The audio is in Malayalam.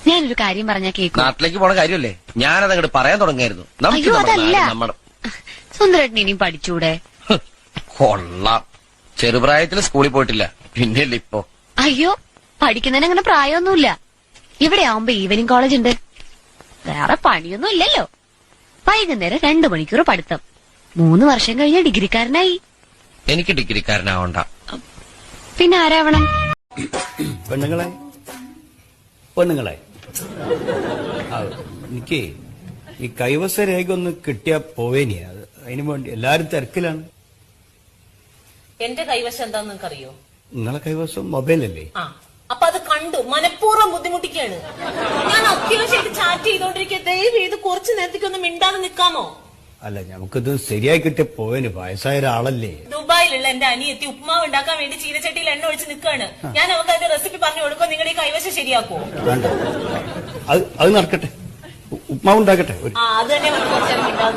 ഞാനൊരു കാര്യം പറഞ്ഞാ കേൾക്കും. നാട്ടിലേക്ക് പോണ കാര്യമല്ലേ, ഞാനത് അങ്ങോട്ട് പറയാൻ തുടങ്ങായിരുന്നു. അയ്യോ അതല്ല, സുന്ദരേട്ടൻ ഇനിയും പഠിച്ചൂടെ? കൊള്ളാം, ചെറുപ്രായത്തിൽ സ്കൂളിൽ പോയിട്ടില്ല, പിന്നെയല്ലേ ഇപ്പൊ. അയ്യോ, പഠിക്കുന്നതിന് അങ്ങനെ പ്രായമൊന്നുമില്ല. ഇവിടെ ആവുമ്പോ ഈവനിങ് കോളേജ് ഉണ്ട്, വേറെ പണിയൊന്നും ഇല്ലല്ലോ. വൈകുന്നേരം 2 മണിക്കൂർ പഠിത്തം, 3 വർഷം കഴിഞ്ഞ ഡിഗ്രിക്കാരനായി. എനിക്ക് ഡിഗ്രിക്കാരനാവണ്ട. പിന്നെ ആരാവണം? പെണ്ണുങ്ങളെ പെണ്ണുങ്ങളെ എനിക്ക് ഈ കൈവശ രേഖ ഒന്ന് കിട്ടിയാ പോവേനിയാ. അതിനു വേണ്ടി എല്ലാരും തിരക്കിലാണ്. എന്റെ കൈവശം എന്താന്ന് നിങ്ങൾക്കറിയോ? നിങ്ങളെ കൈവശം മൊബൈലല്ലേ? ആ, അപ്പൊ അത് കണ്ടു മനഃപൂർവ്വം ബുദ്ധിമുട്ടിക്കാണ്. ഞാൻ അത്യാവശ്യമായിട്ട് ചാറ്റ് ചെയ്തോണ്ടിരിക്കുക. ദയവ് ചെയ്ത് കുറച്ചു നേരത്തേക്ക് ഒന്ന് മിണ്ടാതെ നിൽക്കാമോ? അല്ല, നമുക്കിത് ശരിയായി കിട്ടിയ പോവേന്. വയസ്സായ ഒരാളല്ലേ. ദുബായിലുള്ള എന്റെ അനിയത്തി ഉപ്മാവ് ഉണ്ടാക്കാൻ വേണ്ടി ചീനച്ചട്ടിയിൽ എണ്ണ ഒഴിച്ച് നിൽക്കാണ്. ഞാൻ അവർക്ക് അതിന്റെ റെസിപ്പി പറഞ്ഞു കൊടുക്കുമ്പോ നിങ്ങൾ ഈ കൈവശം ശരിയാക്കുമോ? വേണ്ട, അത് നടക്കട്ടെ. ഉപ്മാവ് ഉണ്ടാക്കട്ടെ. അത് തന്നെ മിണ്ടാതെ നിൽക്കാം.